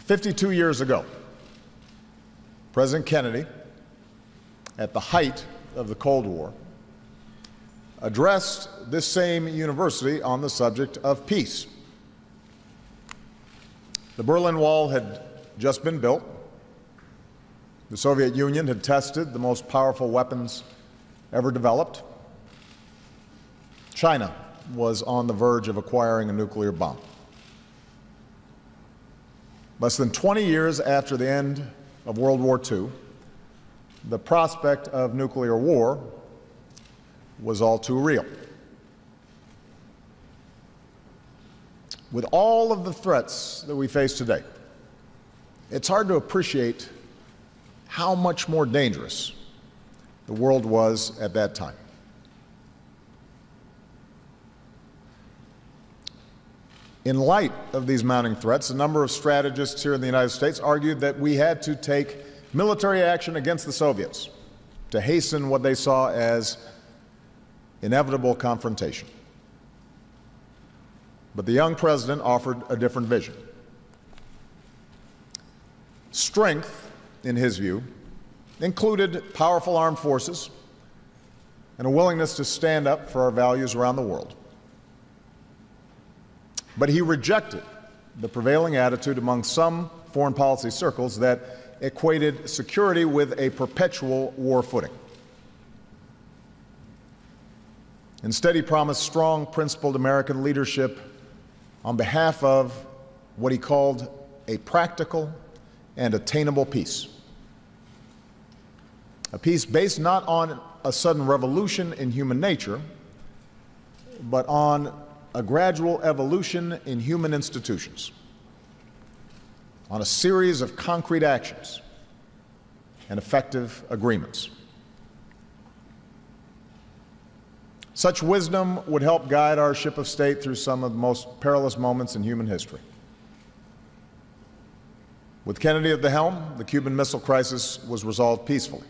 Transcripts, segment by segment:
52 years ago, President Kennedy, at the height of the Cold War, addressed this same university on the subject of peace. The Berlin Wall had just been built. The Soviet Union had tested the most powerful weapons ever developed. China was on the verge of acquiring a nuclear bomb. Less than 20 years after the end of World War II, the prospect of nuclear war was all too real. With all of the threats that we face today, it's hard to appreciate how much more dangerous the world was at that time. In light of these mounting threats, a number of strategists here in the United States argued that we had to take military action against the Soviets to hasten what they saw as inevitable confrontation. But the young president offered a different vision. Strength, in his view, included powerful armed forces and a willingness to stand up for our values around the world. But he rejected the prevailing attitude among some foreign policy circles that equated security with a perpetual war footing. Instead, he promised strong, principled American leadership on behalf of what he called a practical and attainable peace. A peace based not on a sudden revolution in human nature, but on a gradual evolution in human institutions, on a series of concrete actions and effective agreements. Such wisdom would help guide our ship of state through some of the most perilous moments in human history. With Kennedy at the helm, the Cuban Missile Crisis was resolved peacefully.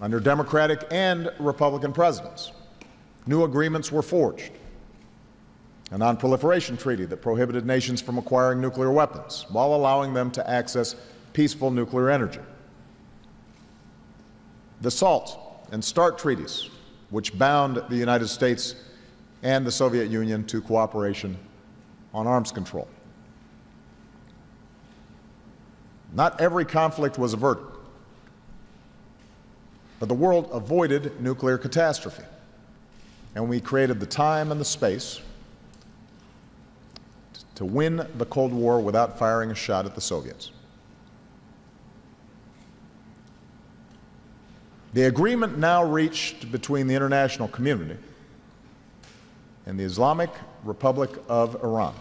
Under Democratic and Republican presidents, new agreements were forged. A non-proliferation treaty that prohibited nations from acquiring nuclear weapons while allowing them to access peaceful nuclear energy. The SALT and START treaties, which bound the United States and the Soviet Union to cooperation on arms control. Not every conflict was averted, but the world avoided nuclear catastrophe, and we created the time and the space to win the Cold War without firing a shot at the Soviets. The agreement now reached between the international community and the Islamic Republic of Iran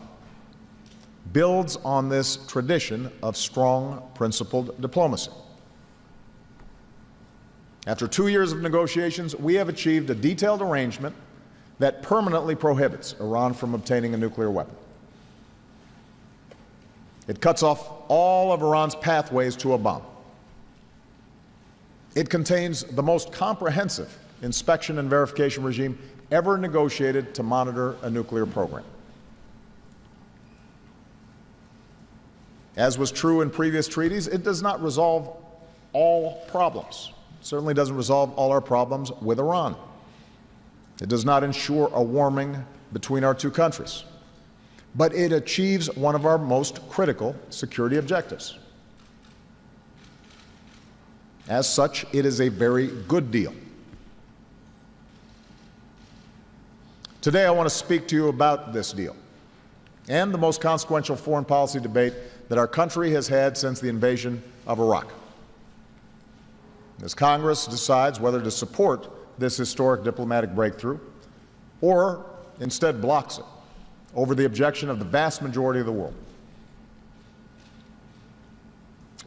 builds on this tradition of strong, principled diplomacy. After 2 years of negotiations, we have achieved a detailed arrangement that permanently prohibits Iran from obtaining a nuclear weapon. It cuts off all of Iran's pathways to a bomb. It contains the most comprehensive inspection and verification regime ever negotiated to monitor a nuclear program. As was true in previous treaties, it does not resolve all problems. It certainly doesn't resolve all our problems with Iran. It does not ensure a warming between our two countries. But it achieves one of our most critical security objectives. As such, it is a very good deal. Today, I want to speak to you about this deal and the most consequential foreign policy debate that our country has had since the invasion of Iraq. As Congress decides whether to support this historic diplomatic breakthrough or instead blocks it over the objection of the vast majority of the world.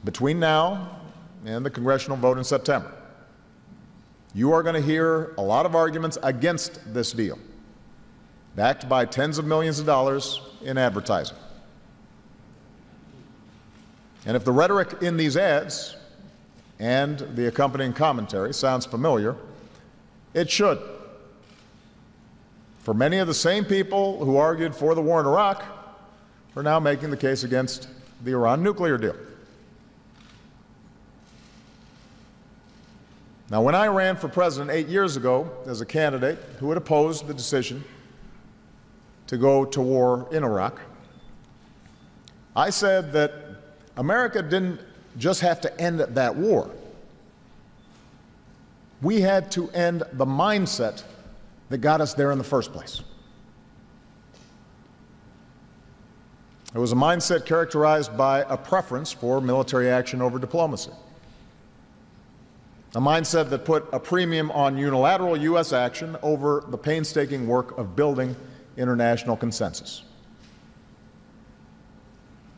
Between now and the congressional vote in September, you are going to hear a lot of arguments against this deal, backed by tens of millions of dollars in advertising. And if the rhetoric in these ads and the accompanying commentary sounds familiar, it should. For many of the same people who argued for the war in Iraq are now making the case against the Iran nuclear deal. Now, when I ran for president 8 years ago as a candidate who had opposed the decision to go to war in Iraq, I said that America didn't just have to end that war. We had to end the mindset that got us there in the first place. It was a mindset characterized by a preference for military action over diplomacy. A mindset that put a premium on unilateral U.S. action over the painstaking work of building international consensus.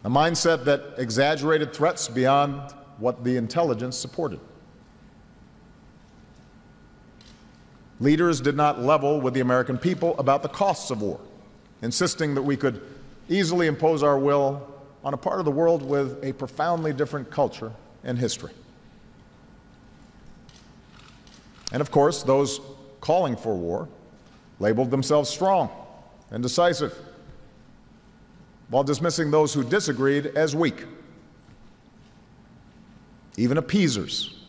A mindset that exaggerated threats beyond what the intelligence supported. Leaders did not level with the American people about the costs of war, insisting that we could easily impose our will on a part of the world with a profoundly different culture and history. And of course, those calling for war labeled themselves strong and decisive, while dismissing those who disagreed as weak, even appeasers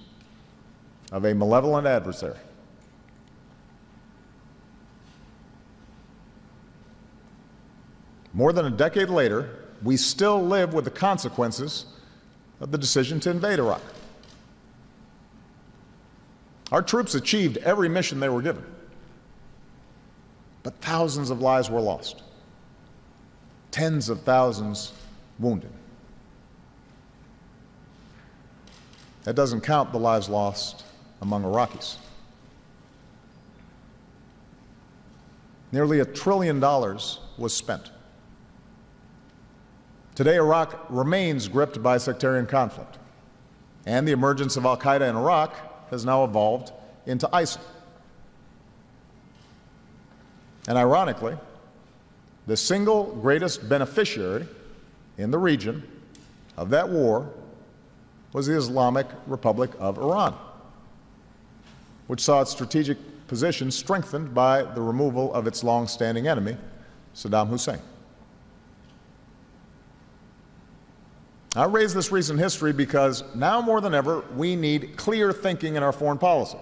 of a malevolent adversary. More than a decade later, we still live with the consequences of the decision to invade Iraq. Our troops achieved every mission they were given, but thousands of lives were lost, tens of thousands wounded. That doesn't count the lives lost among Iraqis. Nearly $1 trillion was spent. Today, Iraq remains gripped by sectarian conflict, and the emergence of al-Qaeda in Iraq has now evolved into ISIL. And ironically, the single greatest beneficiary in the region of that war was the Islamic Republic of Iran, which saw its strategic position strengthened by the removal of its long-standing enemy, Saddam Hussein. I raise this recent history because now more than ever, we need clear thinking in our foreign policy.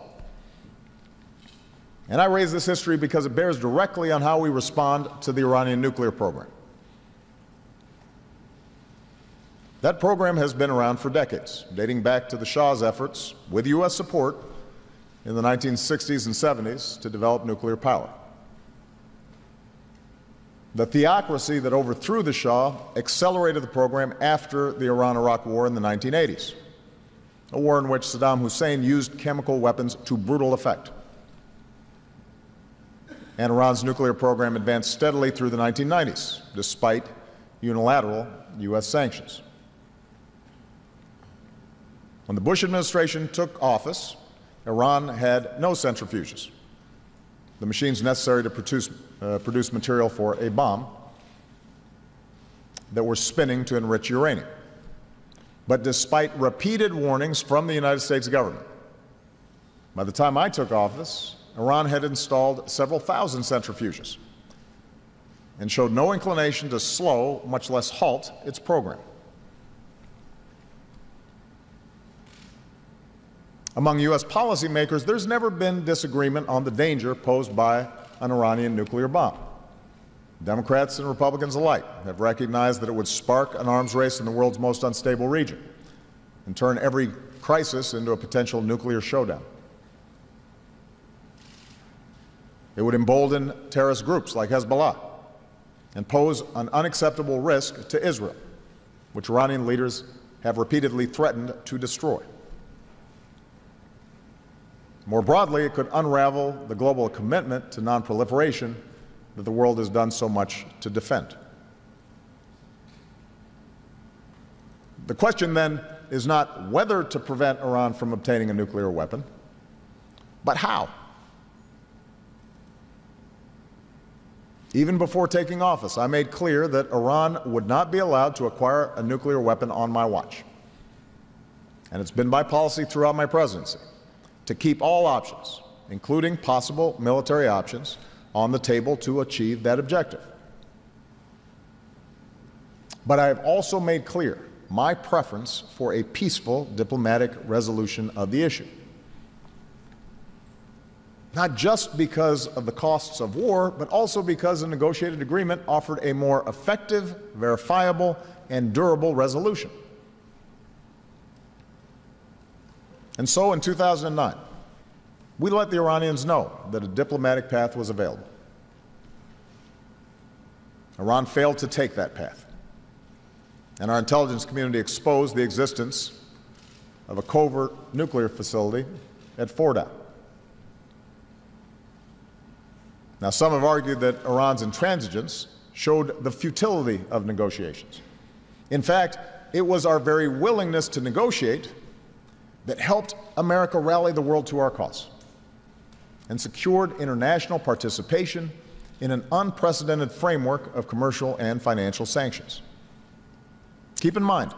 And I raise this history because it bears directly on how we respond to the Iranian nuclear program. That program has been around for decades, dating back to the Shah's efforts, with U.S. support, in the 1960s and 70s to develop nuclear power. The theocracy that overthrew the Shah accelerated the program after the Iran-Iraq War in the 1980s, a war in which Saddam Hussein used chemical weapons to brutal effect. And Iran's nuclear program advanced steadily through the 1990s, despite unilateral U.S. sanctions. When the Bush administration took office, Iran had no centrifuges, the machines necessary to produce material for a bomb, that were spinning to enrich uranium. But despite repeated warnings from the United States government, by the time I took office, Iran had installed several thousand centrifuges and showed no inclination to slow, much less halt, its program. Among U.S. policymakers, there's never been disagreement on the danger posed by an Iranian nuclear bomb. Democrats and Republicans alike have recognized that it would spark an arms race in the world's most unstable region and turn every crisis into a potential nuclear showdown. It would embolden terrorist groups like Hezbollah and pose an unacceptable risk to Israel, which Iranian leaders have repeatedly threatened to destroy. More broadly, it could unravel the global commitment to nonproliferation that the world has done so much to defend. The question then is not whether to prevent Iran from obtaining a nuclear weapon, but how. Even before taking office, I made clear that Iran would not be allowed to acquire a nuclear weapon on my watch. And it's been my policy throughout my presidency to keep all options, including possible military options, on the table to achieve that objective. But I have also made clear my preference for a peaceful diplomatic resolution of the issue. Not just because of the costs of war, but also because a negotiated agreement offered a more effective, verifiable, and durable resolution. And so in 2009, we let the Iranians know that a diplomatic path was available. Iran failed to take that path, and our intelligence community exposed the existence of a covert nuclear facility at Fordow. Now, some have argued that Iran's intransigence showed the futility of negotiations. In fact, it was our very willingness to negotiate that helped America rally the world to our cause and secured international participation in an unprecedented framework of commercial and financial sanctions. Keep in mind,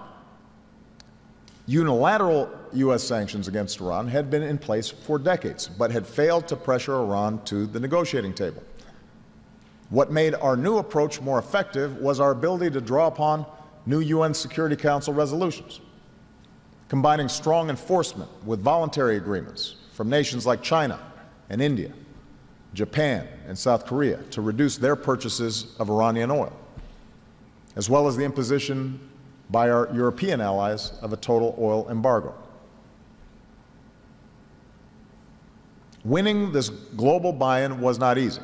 unilateral U.S. sanctions against Iran had been in place for decades, but had failed to pressure Iran to the negotiating table. What made our new approach more effective was our ability to draw upon new UN Security Council resolutions, combining strong enforcement with voluntary agreements from nations like China and India, Japan and South Korea to reduce their purchases of Iranian oil, as well as the imposition by our European allies of a total oil embargo. Winning this global buy-in was not easy.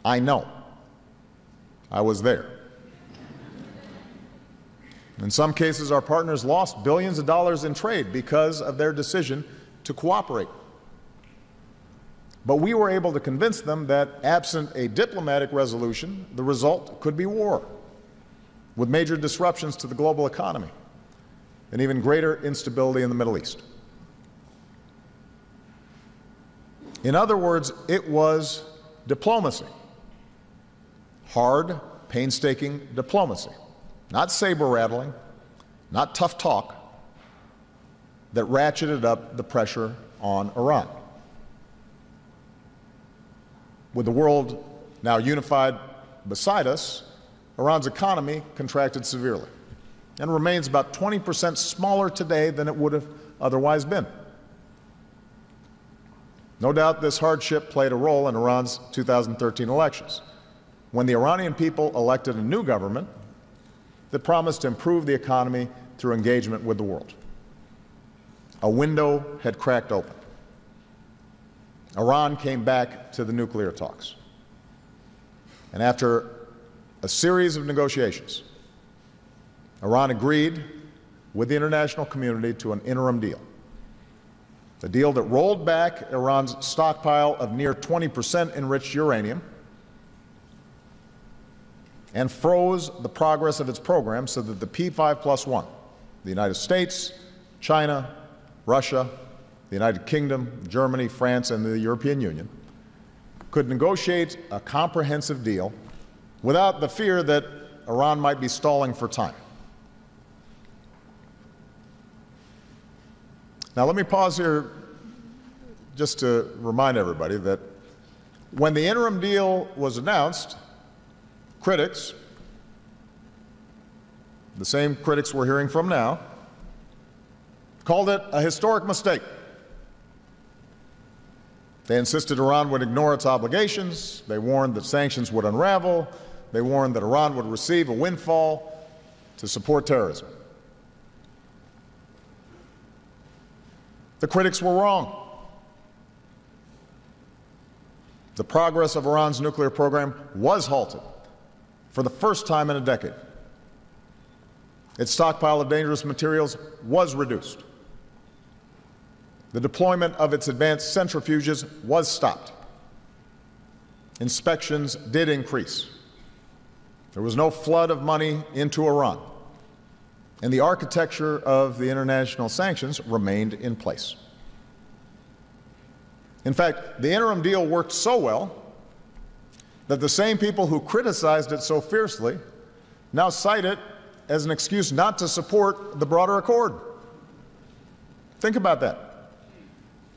I know. I was there. In some cases, our partners lost billions of dollars in trade because of their decision to cooperate. But we were able to convince them that absent a diplomatic resolution, the result could be war, with major disruptions to the global economy and even greater instability in the Middle East. In other words, it was diplomacy, hard, painstaking diplomacy, not saber-rattling, not tough talk, that ratcheted up the pressure on Iran. With the world now unified beside us, Iran's economy contracted severely and remains about 20% smaller today than it would have otherwise been. No doubt this hardship played a role in Iran's 2013 elections, when the Iranian people elected a new government that promised to improve the economy through engagement with the world. A window had cracked open. Iran came back to the nuclear talks. And after a series of negotiations, Iran agreed with the international community to an interim deal. A deal that rolled back Iran's stockpile of near 20% enriched uranium and froze the progress of its program so that the P5+1, the United States, China, Russia, the United Kingdom, Germany, France, and the European Union, could negotiate a comprehensive deal without the fear that Iran might be stalling for time. Now, let me pause here just to remind everybody that when the interim deal was announced, critics, the same critics we're hearing from now, called it a historic mistake. They insisted Iran would ignore its obligations. They warned that sanctions would unravel. They warned that Iran would receive a windfall to support terrorism. The critics were wrong. The progress of Iran's nuclear program was halted for the first time in a decade. Its stockpile of dangerous materials was reduced. The deployment of its advanced centrifuges was stopped. Inspections did increase. There was no flood of money into Iran, and the architecture of the international sanctions remained in place. In fact, the interim deal worked so well that the same people who criticized it so fiercely now cite it as an excuse not to support the broader accord. Think about that.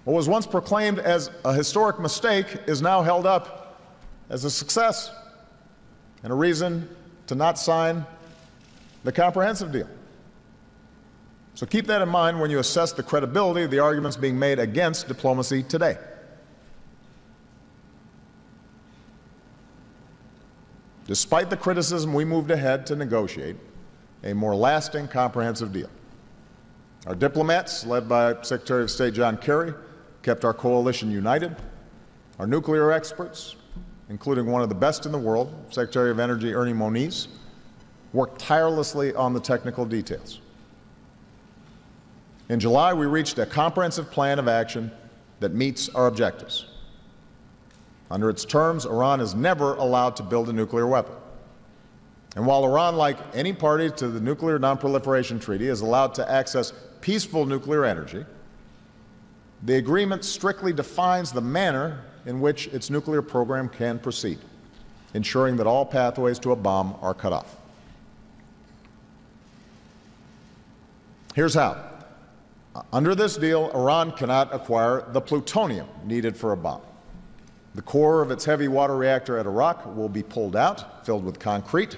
What was once proclaimed as a historic mistake is now held up as a success and a reason to not sign the comprehensive deal. So keep that in mind when you assess the credibility of the arguments being made against diplomacy today. Despite the criticism, we moved ahead to negotiate a more lasting comprehensive deal. Our diplomats, led by Secretary of State John Kerry, kept our coalition united. Our nuclear experts, including one of the best in the world, Secretary of Energy Ernie Moniz, worked tirelessly on the technical details. In July, we reached a comprehensive plan of action that meets our objectives. Under its terms, Iran is never allowed to build a nuclear weapon. And while Iran, like any party to the Nuclear Non-Proliferation Treaty, is allowed to access peaceful nuclear energy, the agreement strictly defines the manner in which its nuclear program can proceed, ensuring that all pathways to a bomb are cut off. Here's how. Under this deal, Iran cannot acquire the plutonium needed for a bomb. The core of its heavy water reactor at Arak will be pulled out, filled with concrete,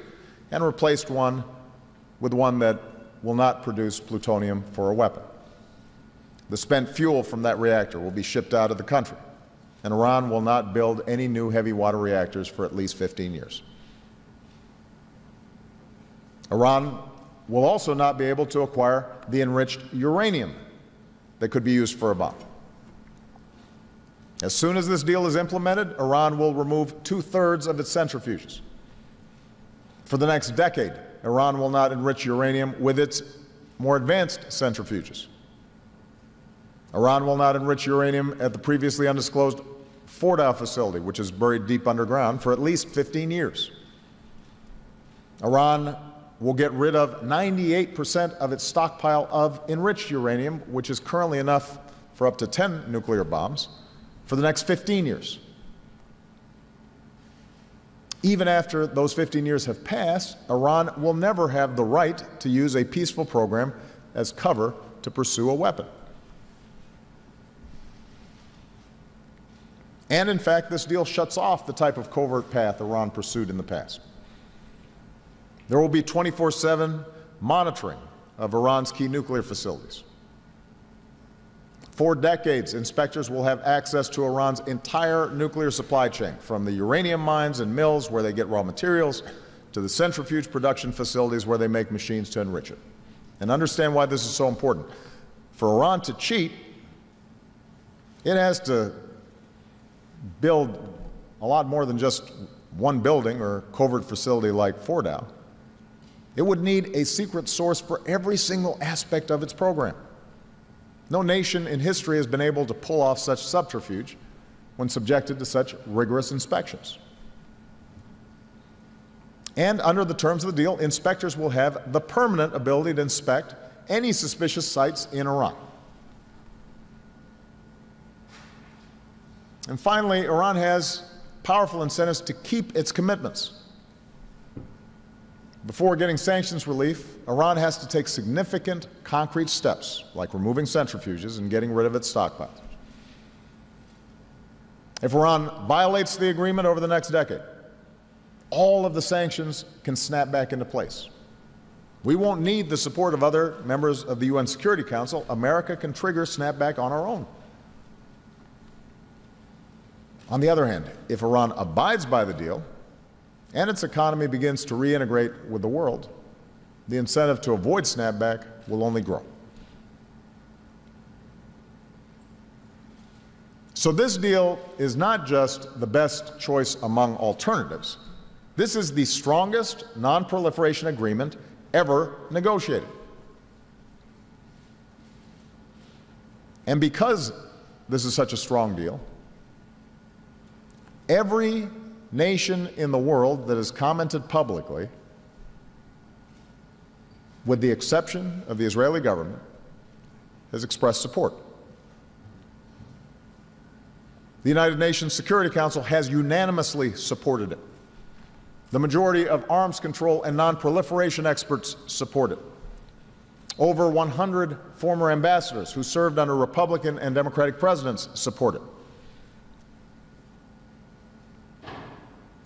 and replaced with one that will not produce plutonium for a weapon. The spent fuel from that reactor will be shipped out of the country, and Iran will not build any new heavy water reactors for at least 15 years. Iran will also not be able to acquire the enriched uranium that could be used for a bomb. As soon as this deal is implemented, Iran will remove 2/3 of its centrifuges. For the next decade, Iran will not enrich uranium with its more advanced centrifuges. Iran will not enrich uranium at the previously undisclosed Fordow facility, which is buried deep underground, for at least 15 years. Iran will get rid of 98% of its stockpile of enriched uranium, which is currently enough for up to 10 nuclear bombs, for the next 15 years. Even after those 15 years have passed, Iran will never have the right to use a peaceful program as cover to pursue a weapon. And in fact, this deal shuts off the type of covert path Iran pursued in the past. There will be 24/7 monitoring of Iran's key nuclear facilities. For decades, inspectors will have access to Iran's entire nuclear supply chain, from the uranium mines and mills where they get raw materials to the centrifuge production facilities where they make machines to enrich it. And understand why this is so important. For Iran to cheat, it has to build a lot more than just one building or covert facility like Fordow. It would need a secret source for every single aspect of its program. No nation in history has been able to pull off such subterfuge when subjected to such rigorous inspections. And under the terms of the deal, inspectors will have the permanent ability to inspect any suspicious sites in Iran. And finally, Iran has powerful incentives to keep its commitments. Before getting sanctions relief, Iran has to take significant concrete steps, like removing centrifuges and getting rid of its stockpiles. If Iran violates the agreement over the next decade, all of the sanctions can snap back into place. We won't need the support of other members of the UN Security Council. America can trigger snapback on our own. On the other hand, if Iran abides by the deal, and its economy begins to reintegrate with the world, the incentive to avoid snapback will only grow. So this deal is not just the best choice among alternatives. This is the strongest non-proliferation agreement ever negotiated. And because this is such a strong deal, every nation in the world that has commented publicly, with the exception of the Israeli government, has expressed support. The United Nations Security Council has unanimously supported it. The majority of arms control and non-proliferation experts support it. Over 100 former ambassadors who served under Republican and Democratic presidents support it.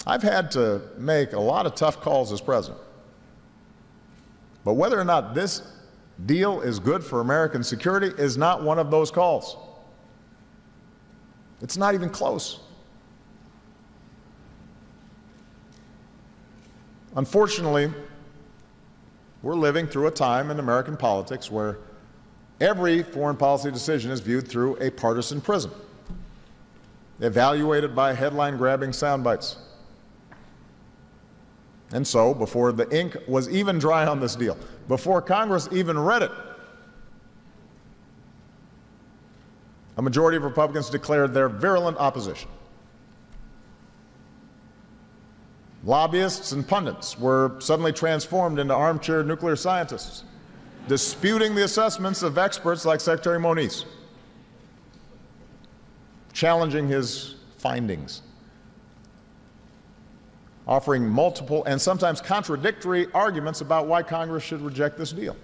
I've had to make a lot of tough calls as president. But whether or not this deal is good for American security is not one of those calls. It's not even close. Unfortunately, we're living through a time in American politics where every foreign policy decision is viewed through a partisan prism, evaluated by headline-grabbing sound bites. And so, before the ink was even dry on this deal, before Congress even read it, a majority of Republicans declared their virulent opposition. Lobbyists and pundits were suddenly transformed into armchair nuclear scientists, disputing the assessments of experts like Secretary Moniz, challenging his findings, offering multiple and sometimes contradictory arguments about why Congress should reject this deal.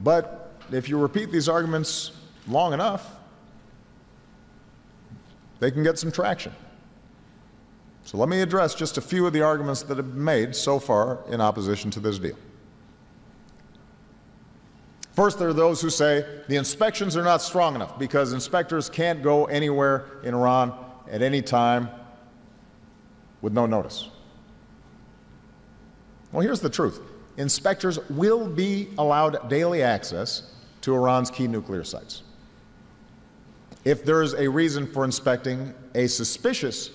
But if you repeat these arguments long enough, they can get some traction. So let me address just a few of the arguments that have been made so far in opposition to this deal. First, there are those who say the inspections are not strong enough because inspectors can't go anywhere in Iran at any time with no notice. Well, here's the truth. Inspectors will be allowed daily access to Iran's key nuclear sites. If there is a reason for inspecting a suspicious,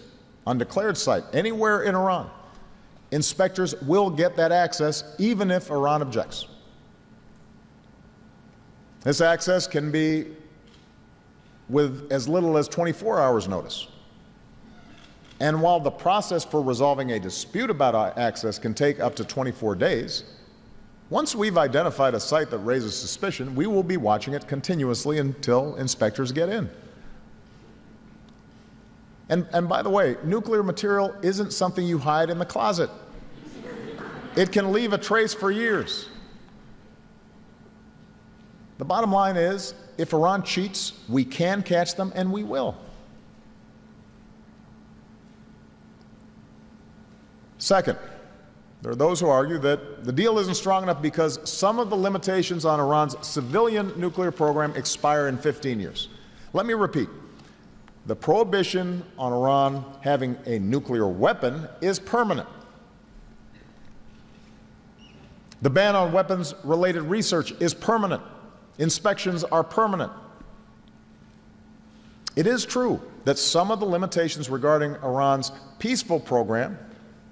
undeclared site anywhere in Iran, inspectors will get that access even if Iran objects. This access can be with as little as 24 hours notice. And while the process for resolving a dispute about access can take up to 24 days, once we've identified a site that raises suspicion, we will be watching it continuously until inspectors get in. And by the way, nuclear material isn't something you hide in the closet. It can leave a trace for years. The bottom line is, if Iran cheats, we can catch them, and we will. Second, there are those who argue that the deal isn't strong enough because some of the limitations on Iran's civilian nuclear program expire in 15 years. Let me repeat. The prohibition on Iran having a nuclear weapon is permanent. The ban on weapons-related research is permanent. Inspections are permanent. It is true that some of the limitations regarding Iran's peaceful program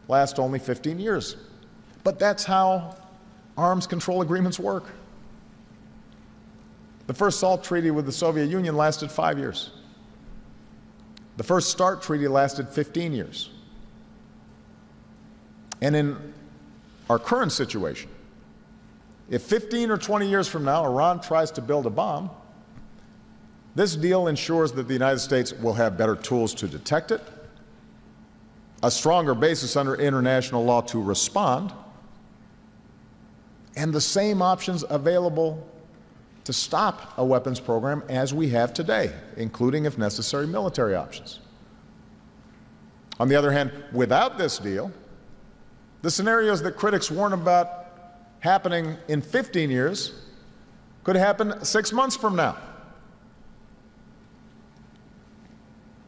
last only 15 years. But that's how arms control agreements work. The first SALT treaty with the Soviet Union lasted 5 years. The first START treaty lasted 15 years. And in our current situation, if 15 or 20 years from now Iran tries to build a bomb, this deal ensures that the United States will have better tools to detect it, a stronger basis under international law to respond, and the same options available to stop a weapons program as we have today, including, if necessary, military options. On the other hand, without this deal, the scenarios that critics warn about happening in 15 years could happen 6 months from now.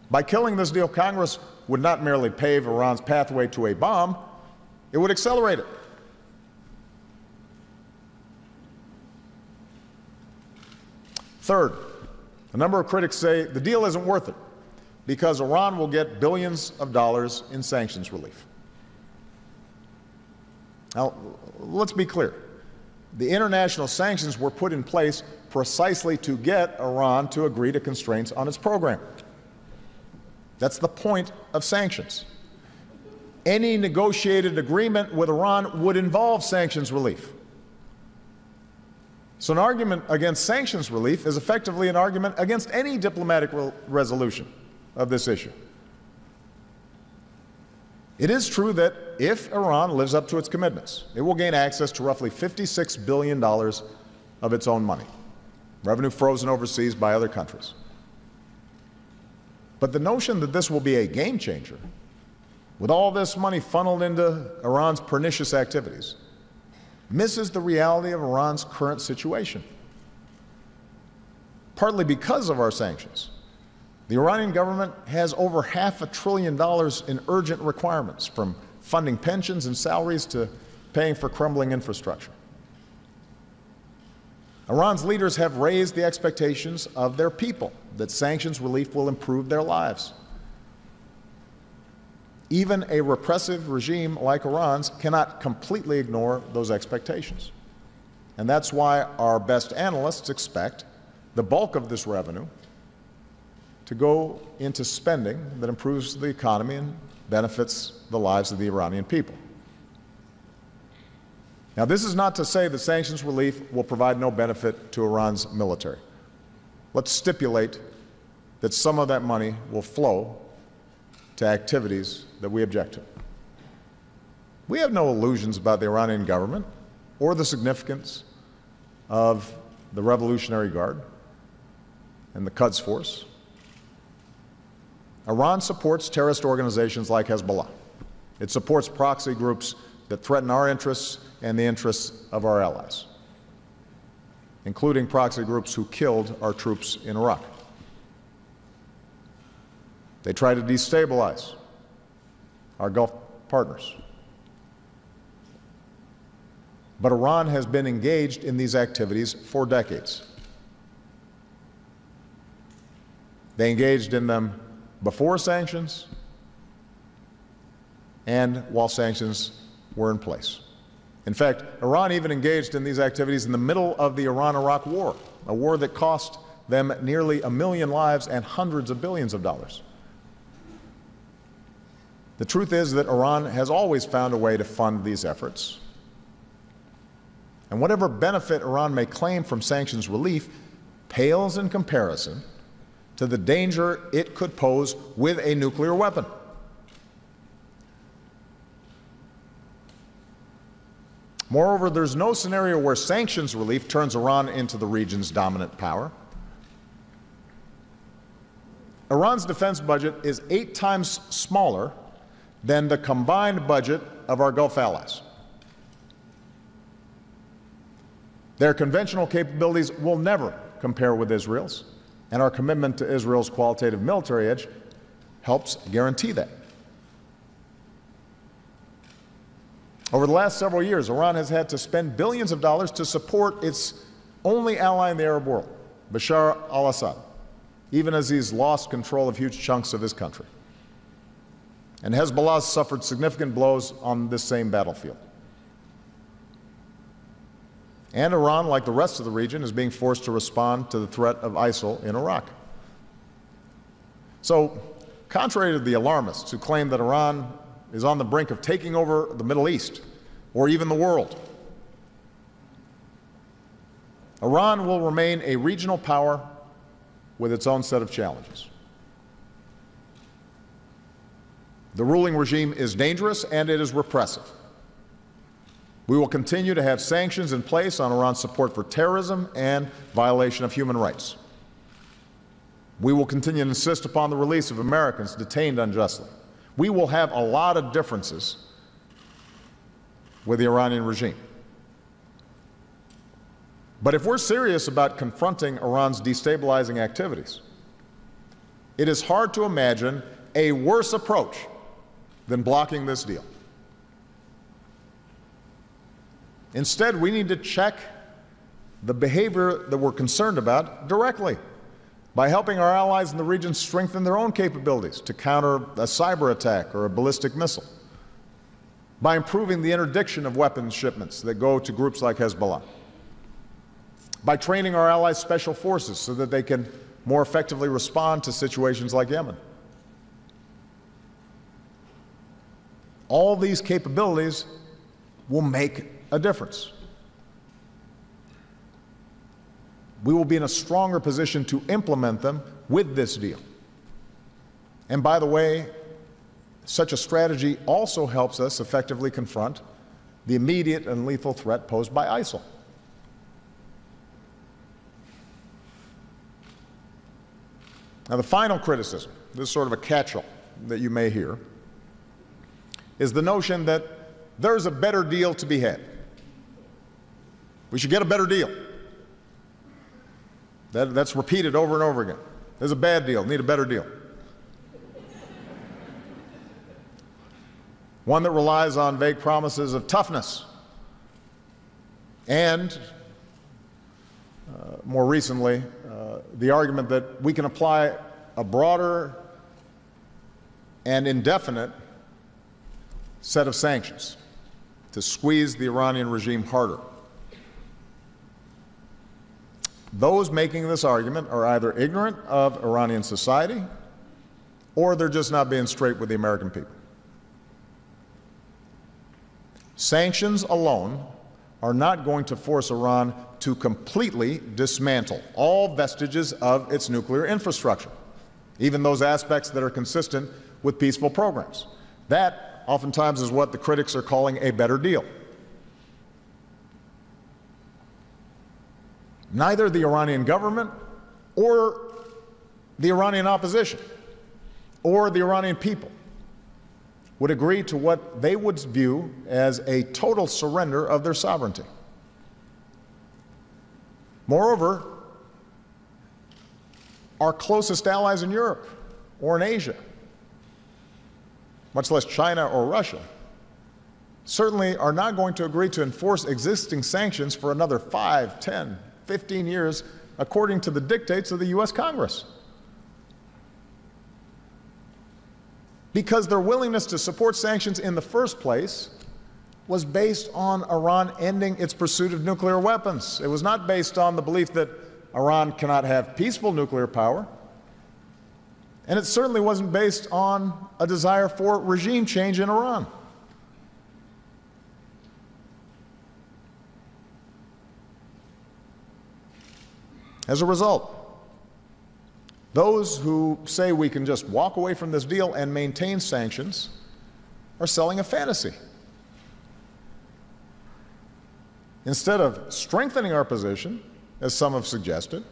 By killing this deal, Congress would not merely pave Iran's pathway to a bomb, it would accelerate it. Third, a number of critics say the deal isn't worth it because Iran will get billions of dollars in sanctions relief. Now, let's be clear. The international sanctions were put in place precisely to get Iran to agree to constraints on its program. That's the point of sanctions. Any negotiated agreement with Iran would involve sanctions relief. So an argument against sanctions relief is effectively an argument against any diplomatic resolution of this issue. It is true that if Iran lives up to its commitments, it will gain access to roughly $56 billion of its own money, revenue frozen overseas by other countries. But the notion that this will be a game changer, with all this money funneled into Iran's pernicious activities, misses the reality of Iran's current situation. Partly because of our sanctions, the Iranian government has over $500 billion in urgent requirements, from funding pensions and salaries to paying for crumbling infrastructure. Iran's leaders have raised the expectations of their people that sanctions relief will improve their lives. Even a repressive regime like Iran's cannot completely ignore those expectations. And that's why our best analysts expect the bulk of this revenue to go into spending that improves the economy and benefits the lives of the Iranian people. Now, this is not to say that sanctions relief will provide no benefit to Iran's military. Let's stipulate that some of that money will flow to activities that we object to. We have no illusions about the Iranian government or the significance of the Revolutionary Guard and the Quds Force. Iran supports terrorist organizations like Hezbollah. It supports proxy groups that threaten our interests and the interests of our allies, including proxy groups who killed our troops in Iraq. They try to destabilize our Gulf partners. But Iran has been engaged in these activities for decades. They engaged in them before sanctions and while sanctions were in place. In fact, Iran even engaged in these activities in the middle of the Iran-Iraq War, a war that cost them nearly 1 million lives and hundreds of billions of dollars. The truth is that Iran has always found a way to fund these efforts. And whatever benefit Iran may claim from sanctions relief pales in comparison to the danger it could pose with a nuclear weapon. Moreover, there's no scenario where sanctions relief turns Iran into the region's dominant power. Iran's defense budget is 8 times smaller than the combined budget of our Gulf allies. Their conventional capabilities will never compare with Israel's, and our commitment to Israel's qualitative military edge helps guarantee that. Over the last several years, Iran has had to spend billions of dollars to support its only ally in the Arab world, Bashar al-Assad, even as he's lost control of huge chunks of his country. And Hezbollah has suffered significant blows on this same battlefield. And Iran, like the rest of the region, is being forced to respond to the threat of ISIL in Iraq. So, contrary to the alarmists who claim that Iran is on the brink of taking over the Middle East or even the world, Iran will remain a regional power with its own set of challenges. The ruling regime is dangerous and it is repressive. We will continue to have sanctions in place on Iran's support for terrorism and violation of human rights. We will continue to insist upon the release of Americans detained unjustly. We will have a lot of differences with the Iranian regime. But if we're serious about confronting Iran's destabilizing activities, it is hard to imagine a worse approach than blocking this deal. Instead, we need to check the behavior that we're concerned about directly by helping our allies in the region strengthen their own capabilities to counter a cyber attack or a ballistic missile, by improving the interdiction of weapons shipments that go to groups like Hezbollah, by training our allies' special forces so that they can more effectively respond to situations like Yemen. All these capabilities will make a difference. We will be in a stronger position to implement them with this deal. And by the way, such a strategy also helps us effectively confront the immediate and lethal threat posed by ISIL. Now, the final criticism this is sort of a catch-all that you may hear, is the notion that there's a better deal to be had. We should get a better deal. That's repeated over and over again. There's a bad deal, need a better deal. One that relies on vague promises of toughness and, more recently, the argument that we can apply a broader and indefinite set of sanctions to squeeze the Iranian regime harder. Those making this argument are either ignorant of Iranian society or they're just not being straight with the American people. Sanctions alone are not going to force Iran to completely dismantle all vestiges of its nuclear infrastructure, even those aspects that are consistent with peaceful programs. That oftentimes is what the critics are calling a better deal. Neither the Iranian government or the Iranian opposition or the Iranian people would agree to what they would view as a total surrender of their sovereignty. Moreover, our closest allies in Europe or in Asia, much less China or Russia, certainly are not going to agree to enforce existing sanctions for another 5, 10, 15 years according to the dictates of the U.S. Congress. Because their willingness to support sanctions in the first place was based on Iran ending its pursuit of nuclear weapons. It was not based on the belief that Iran cannot have peaceful nuclear power. And it certainly wasn't based on a desire for regime change in Iran. As a result, those who say we can just walk away from this deal and maintain sanctions are selling a fantasy. Instead of strengthening our position, as some have suggested,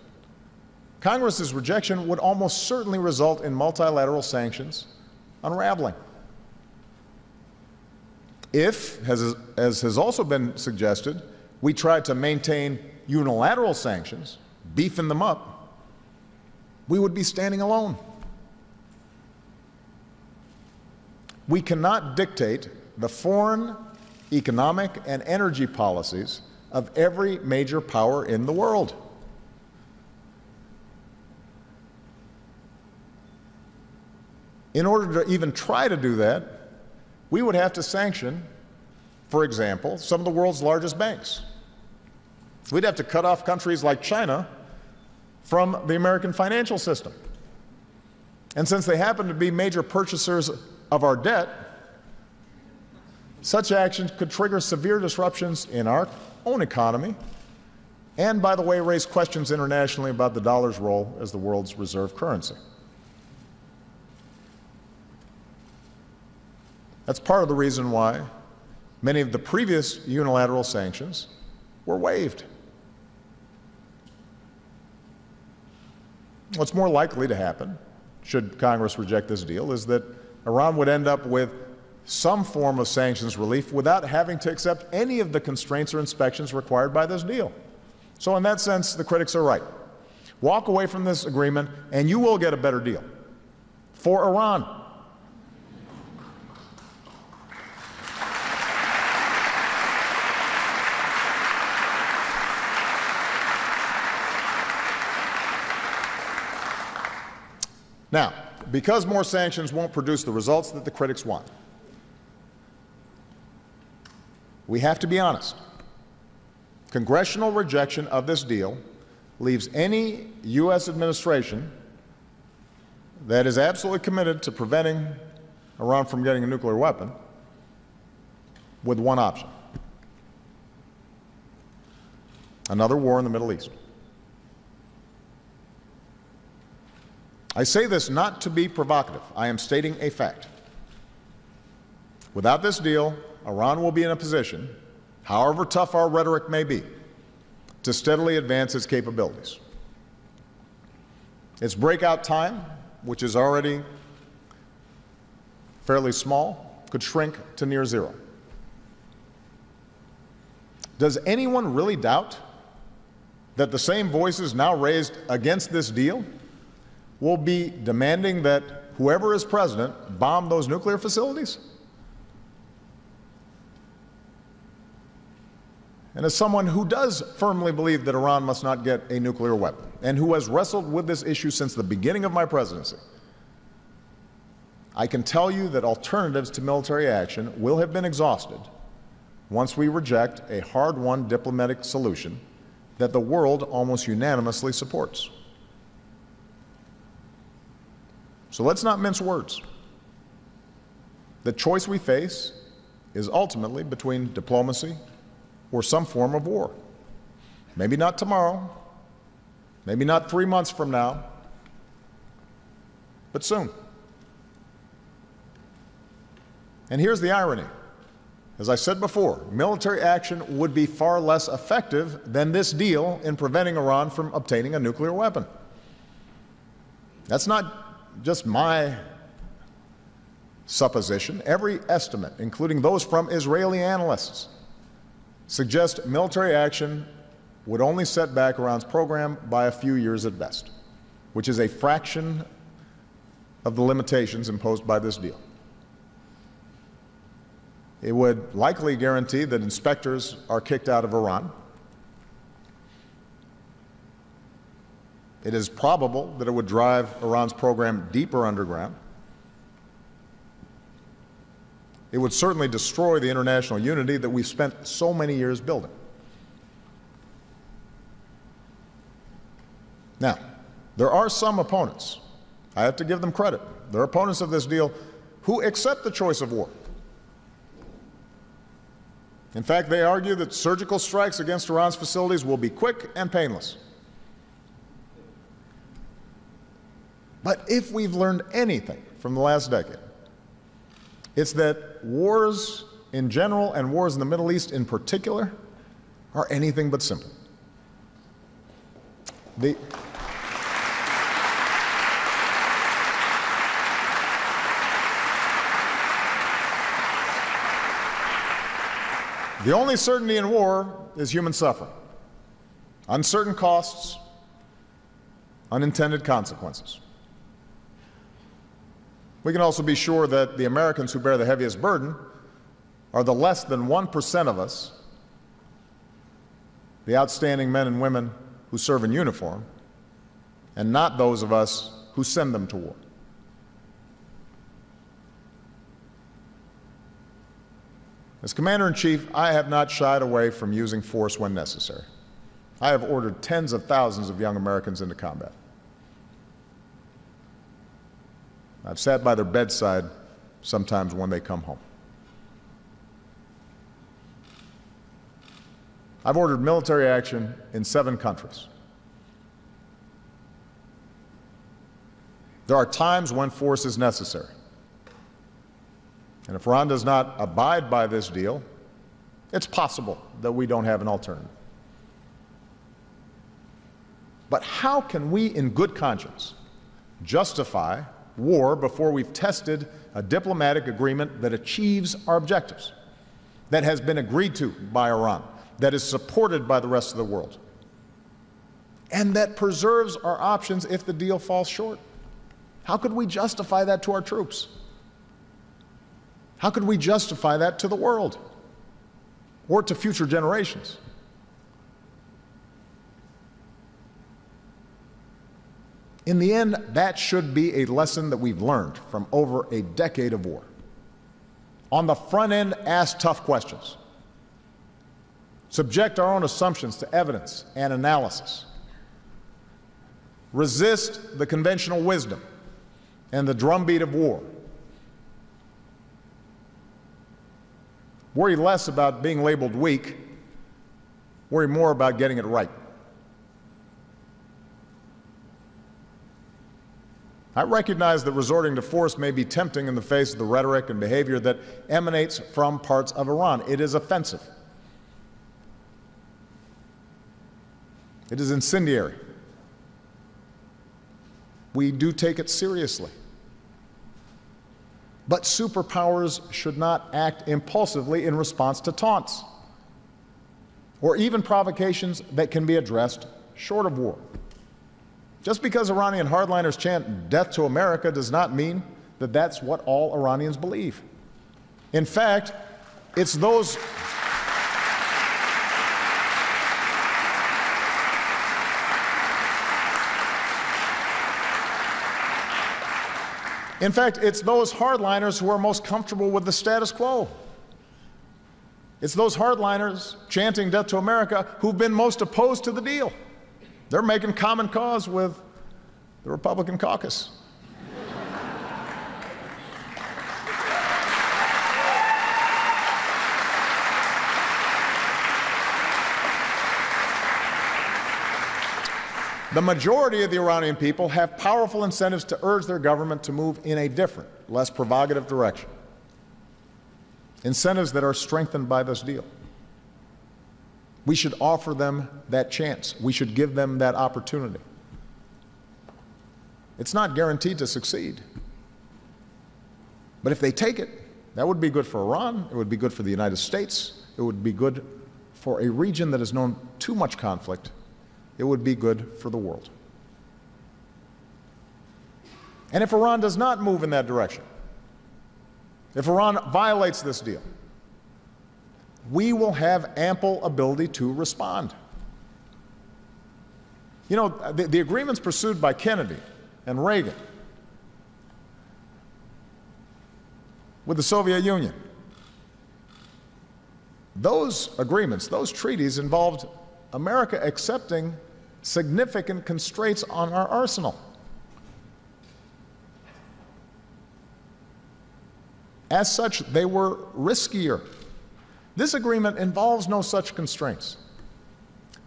Congress's rejection would almost certainly result in multilateral sanctions unraveling. If, as has also been suggested, we tried to maintain unilateral sanctions, beefing them up, we would be standing alone. We cannot dictate the foreign, economic, and energy policies of every major power in the world. In order to even try to do that, we would have to sanction, for example, some of the world's largest banks. We'd have to cut off countries like China from the American financial system. And since they happen to be major purchasers of our debt, such actions could trigger severe disruptions in our own economy and, by the way, raise questions internationally about the dollar's role as the world's reserve currency. That's part of the reason why many of the previous unilateral sanctions were waived. What's more likely to happen, should Congress reject this deal, is that Iran would end up with some form of sanctions relief without having to accept any of the constraints or inspections required by this deal. So in that sense, the critics are right. Walk away from this agreement and you will get a better deal for Iran. Now, because more sanctions won't produce the results that the critics want, we have to be honest. Congressional rejection of this deal leaves any U.S. administration that is absolutely committed to preventing Iran from getting a nuclear weapon with one option: another war in the Middle East. I say this not to be provocative. I am stating a fact. Without this deal, Iran will be in a position, however tough our rhetoric may be, to steadily advance its capabilities. Its breakout time, which is already fairly small, could shrink to near zero. Does anyone really doubt that the same voices now raised against this deal will be demanding that whoever is president bomb those nuclear facilities? And as someone who does firmly believe that Iran must not get a nuclear weapon, and who has wrestled with this issue since the beginning of my presidency, I can tell you that alternatives to military action will have been exhausted once we reject a hard-won diplomatic solution that the world almost unanimously supports. So let's not mince words. The choice we face is ultimately between diplomacy or some form of war. Maybe not tomorrow, maybe not 3 months from now, but soon. And here's the irony. As I said before, military action would be far less effective than this deal in preventing Iran from obtaining a nuclear weapon. That's not just my supposition. Every estimate, including those from Israeli analysts, suggest military action would only set back Iran's program by a few years at best, which is a fraction of the limitations imposed by this deal. It would likely guarantee that inspectors are kicked out of Iran. It is probable that it would drive Iran's program deeper underground. It would certainly destroy the international unity that we've spent so many years building. Now, there are some opponents, I have to give them credit, there are opponents of this deal who accept the choice of war. In fact, they argue that surgical strikes against Iran's facilities will be quick and painless. But if we've learned anything from the last decade, it's that wars in general and wars in the Middle East in particular are anything but simple. The only certainty in war is human suffering, uncertain costs, unintended consequences. We can also be sure that the Americans who bear the heaviest burden are the less than 1% of us, the outstanding men and women who serve in uniform, and not those of us who send them to war. As Commander-in-Chief, I have not shied away from using force when necessary. I have ordered tens of thousands of young Americans into combat. I've sat by their bedside sometimes when they come home. I've ordered military action in 7 countries. There are times when force is necessary. And if Iran does not abide by this deal, it's possible that we don't have an alternative. But how can we, in good conscience, justify war before we've tested a diplomatic agreement that achieves our objectives, that has been agreed to by Iran, that is supported by the rest of the world, and that preserves our options if the deal falls short? How could we justify that to our troops? How could we justify that to the world or to future generations? In the end, that should be a lesson that we've learned from over a decade of war. On the front end, ask tough questions. Subject our own assumptions to evidence and analysis. Resist the conventional wisdom and the drumbeat of war. Worry less about being labeled weak. Worry more about getting it right. I recognize that resorting to force may be tempting in the face of the rhetoric and behavior that emanates from parts of Iran. It is offensive. It is incendiary. We do take it seriously. But superpowers should not act impulsively in response to taunts or even provocations that can be addressed short of war. Just because Iranian hardliners chant "death to America" does not mean that that's what all Iranians believe. In fact, it's those hardliners who are most comfortable with the status quo. It's those hardliners chanting "death to America" who've been most opposed to the deal. They're making common cause with the Republican caucus. The majority of the Iranian people have powerful incentives to urge their government to move in a different, less provocative direction. Incentives that are strengthened by this deal. We should offer them that chance. We should give them that opportunity. It's not guaranteed to succeed. But if they take it, that would be good for Iran. It would be good for the United States. It would be good for a region that has known too much conflict. It would be good for the world. And if Iran does not move in that direction, if Iran violates this deal, we will have ample ability to respond. You know, the agreements pursued by Kennedy and Reagan with the Soviet Union, those agreements, those treaties involved America accepting significant constraints on our arsenal. As such, they were riskier. This agreement involves no such constraints.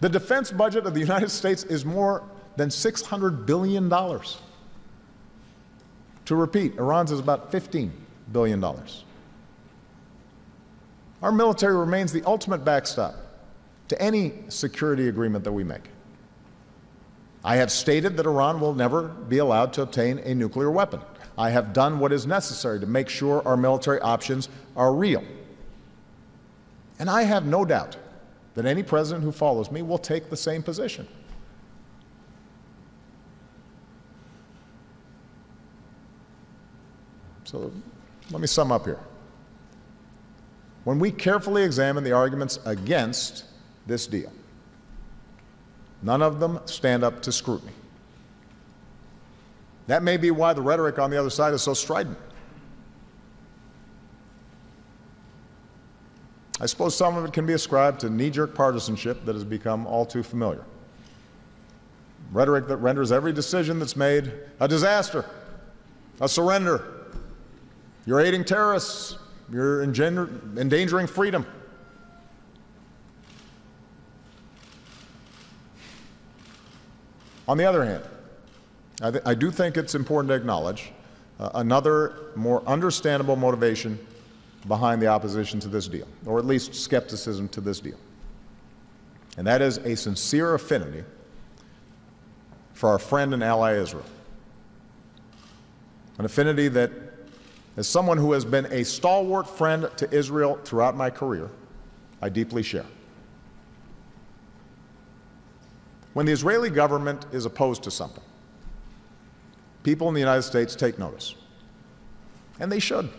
The defense budget of the United States is more than $600 billion. To repeat, Iran's is about $15 billion. Our military remains the ultimate backstop to any security agreement that we make. I have stated that Iran will never be allowed to obtain a nuclear weapon. I have done what is necessary to make sure our military options are real. And I have no doubt that any president who follows me will take the same position. So let me sum up here. When we carefully examine the arguments against this deal, none of them stand up to scrutiny. That may be why the rhetoric on the other side is so strident. I suppose some of it can be ascribed to knee-jerk partisanship that has become all too familiar. Rhetoric that renders every decision that's made a disaster, a surrender. You're aiding terrorists. You're endangering freedom. On the other hand, I do think it's important to acknowledge another more understandable motivation behind the opposition to this deal, or at least skepticism to this deal. And that is a sincere affinity for our friend and ally Israel. An affinity that, as someone who has been a stalwart friend to Israel throughout my career, I deeply share. When the Israeli government is opposed to something, people in the United States take notice, and they should.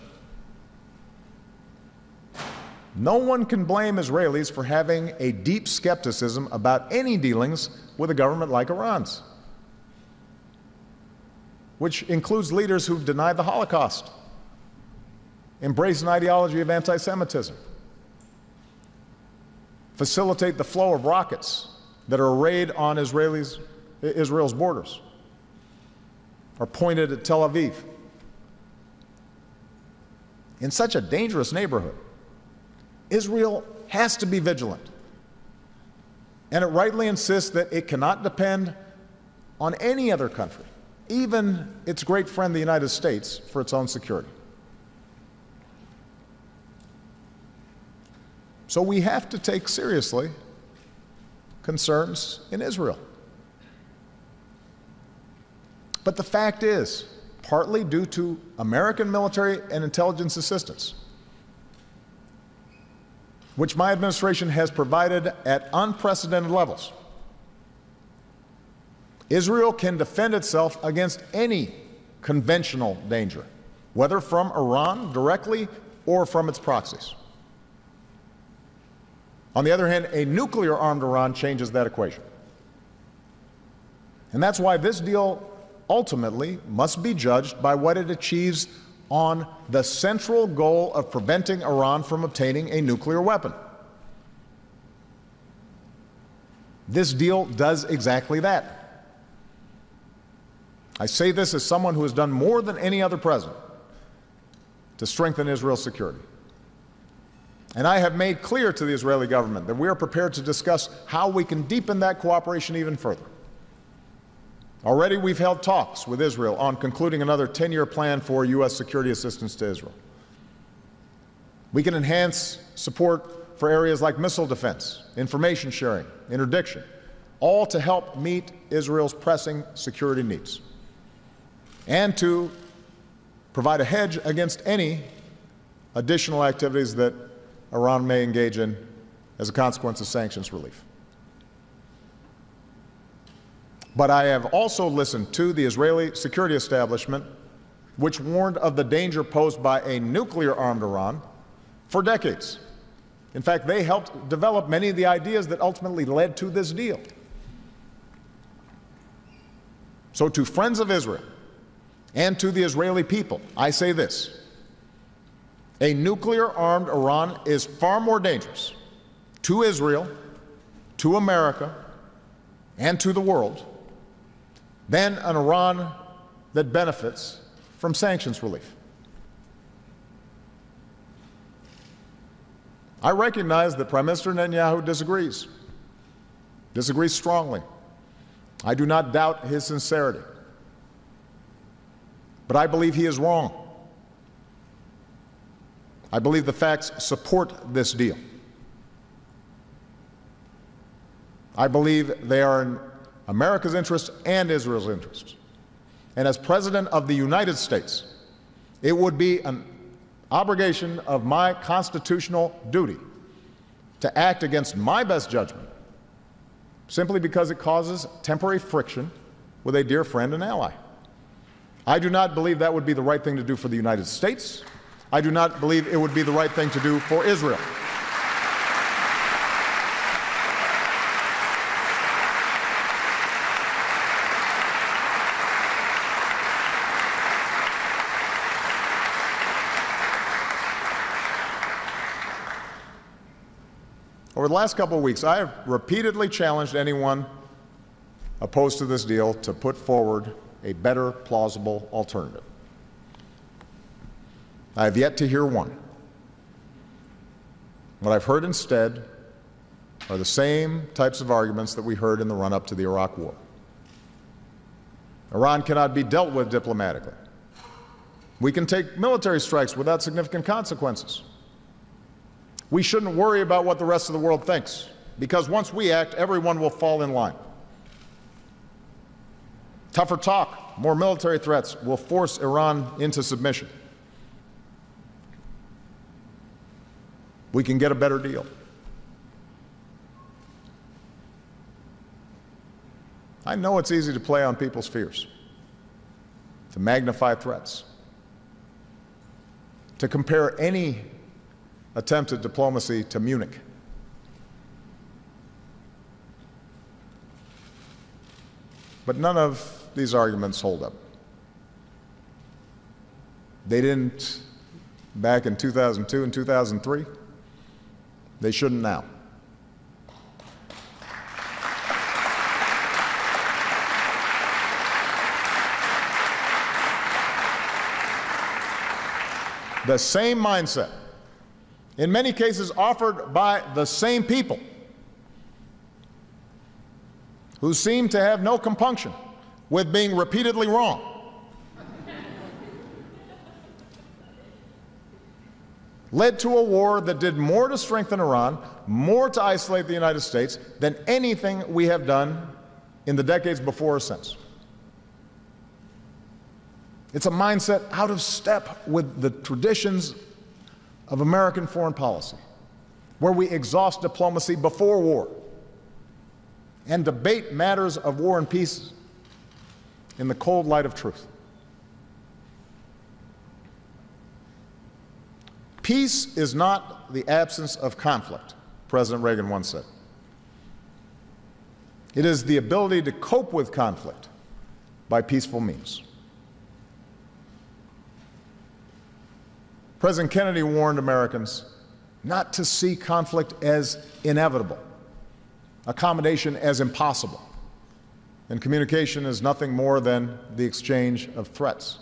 No one can blame Israelis for having a deep skepticism about any dealings with a government like Iran's, which includes leaders who've denied the Holocaust, embrace an ideology of anti-Semitism, facilitate the flow of rockets that are arrayed on Israel's borders, are pointed at Tel Aviv. In such a dangerous neighborhood, Israel has to be vigilant, and it rightly insists that it cannot depend on any other country, even its great friend the United States, for its own security. So we have to take seriously concerns in Israel. But the fact is partly due to American military and intelligence assistance, which my administration has provided at unprecedented levels. Israel can defend itself against any conventional danger, whether from Iran directly or from its proxies. On the other hand, a nuclear-armed Iran changes that equation. And that's why this deal ultimately must be judged by what it achieves on the central goal of preventing Iran from obtaining a nuclear weapon. This deal does exactly that. I say this as someone who has done more than any other president to strengthen Israel's security. And I have made clear to the Israeli government that we are prepared to discuss how we can deepen that cooperation even further. Already we've held talks with Israel on concluding another 10-year plan for U.S. security assistance to Israel. We can enhance support for areas like missile defense, information sharing, interdiction, all to help meet Israel's pressing security needs and to provide a hedge against any additional activities that Iran may engage in as a consequence of sanctions relief. But I have also listened to the Israeli security establishment, which warned of the danger posed by a nuclear-armed Iran for decades. In fact, they helped develop many of the ideas that ultimately led to this deal. So to friends of Israel and to the Israeli people, I say this: a nuclear-armed Iran is far more dangerous to Israel, to America, and to the world than an Iran that benefits from sanctions relief. I recognize that Prime Minister Netanyahu disagrees strongly. I do not doubt his sincerity. But I believe he is wrong. I believe the facts support this deal. I believe they are in America's interest and Israel's interest. And as President of the United States, it would be an obligation of my constitutional duty to act against my best judgment, simply because it causes temporary friction with a dear friend and ally. I do not believe that would be the right thing to do for the United States. I do not believe it would be the right thing to do for Israel. Over the last couple of weeks, I have repeatedly challenged anyone opposed to this deal to put forward a better, plausible alternative. I have yet to hear one. What I've heard instead are the same types of arguments that we heard in the run-up to the Iraq War. Iran cannot be dealt with diplomatically. We can take military strikes without significant consequences. We shouldn't worry about what the rest of the world thinks, because once we act, everyone will fall in line. Tougher talk, more military threats will force Iran into submission. We can get a better deal. I know it's easy to play on people's fears, to magnify threats, to compare any attempt at diplomacy to Munich. But none of these arguments hold up. They didn't back in 2002 and 2003. They shouldn't now. The same mindset, in many cases offered by the same people who seem to have no compunction with being repeatedly wrong, led to a war that did more to strengthen Iran, more to isolate the United States than anything we have done in the decades before or since. It's a mindset out of step with the traditions of American foreign policy, where we exhaust diplomacy before war and debate matters of war and peace in the cold light of truth. Peace is not the absence of conflict, President Reagan once said. It is the ability to cope with conflict by peaceful means. President Kennedy warned Americans not to see conflict as inevitable, accommodation as impossible, and communication is nothing more than the exchange of threats.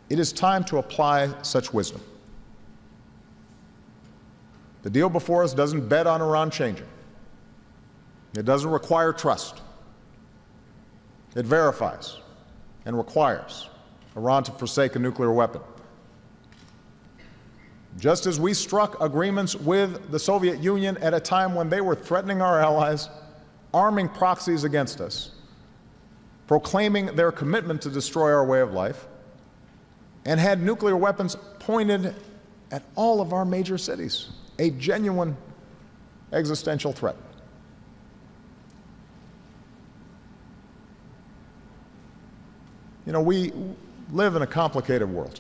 It is time to apply such wisdom. The deal before us doesn't bet on Iran changing. It doesn't require trust. It verifies and requires Iran to forsake a nuclear weapon. Just as we struck agreements with the Soviet Union at a time when they were threatening our allies, arming proxies against us, proclaiming their commitment to destroy our way of life, and had nuclear weapons pointed at all of our major cities, a genuine existential threat. You know, we live in a complicated world,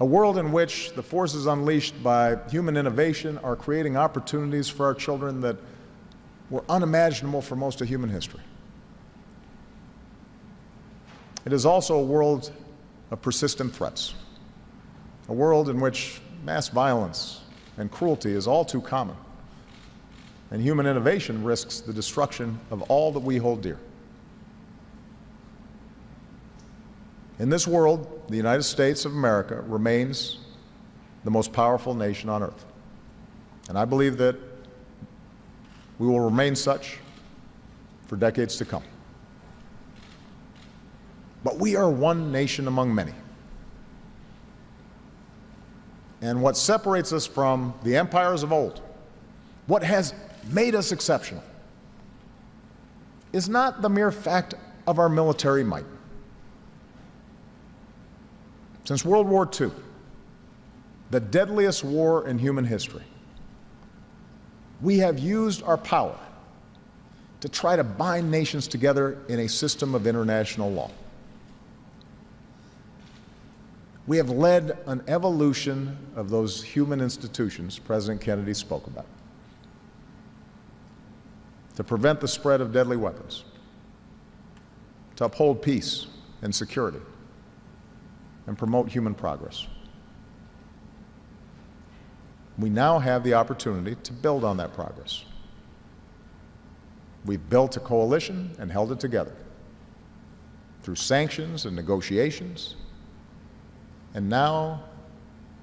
a world in which the forces unleashed by human innovation are creating opportunities for our children that were unimaginable for most of human history. It is also a world of persistent threats, a world in which mass violence and cruelty is all too common, and human innovation risks the destruction of all that we hold dear. In this world, the United States of America remains the most powerful nation on earth, and I believe that we will remain such for decades to come. But we are one nation among many. And what separates us from the empires of old, what has made us exceptional, is not the mere fact of our military might. Since World War II, the deadliest war in human history, we have used our power to try to bind nations together in a system of international law. We have led an evolution of those human institutions President Kennedy spoke about to prevent the spread of deadly weapons, to uphold peace and security, and promote human progress. We now have the opportunity to build on that progress. We've built a coalition and held it together through sanctions and negotiations. And now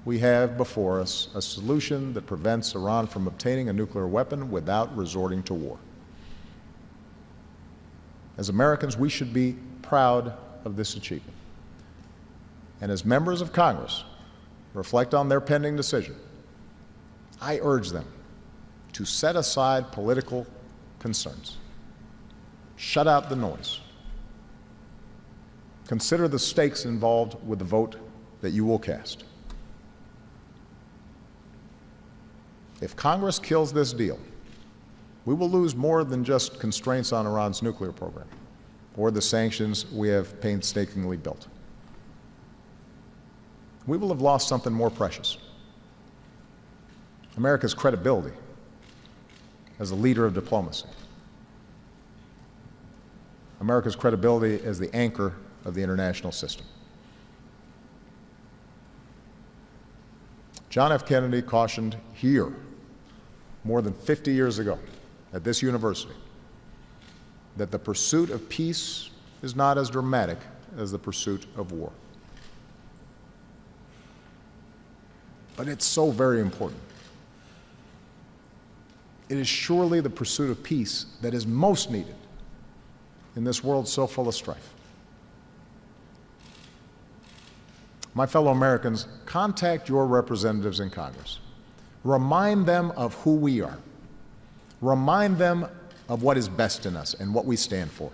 we have before us a solution that prevents Iran from obtaining a nuclear weapon without resorting to war. As Americans, we should be proud of this achievement. And as members of Congress reflect on their pending decision, I urge them to set aside political concerns, shut out the noise, consider the stakes involved with the vote that you will cast. If Congress kills this deal, we will lose more than just constraints on Iran's nuclear program or the sanctions we have painstakingly built. We will have lost something more precious: America's credibility as a leader of diplomacy, America's credibility as the anchor of the international system. John F. Kennedy cautioned here more than 50 years ago at this university that the pursuit of peace is not as dramatic as the pursuit of war. But it's so very important. It is surely the pursuit of peace that is most needed in this world so full of strife. My fellow Americans, contact your representatives in Congress. Remind them of who we are. Remind them of what is best in us and what we stand for,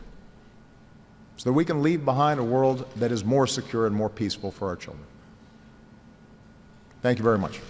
so that we can leave behind a world that is more secure and more peaceful for our children. Thank you very much.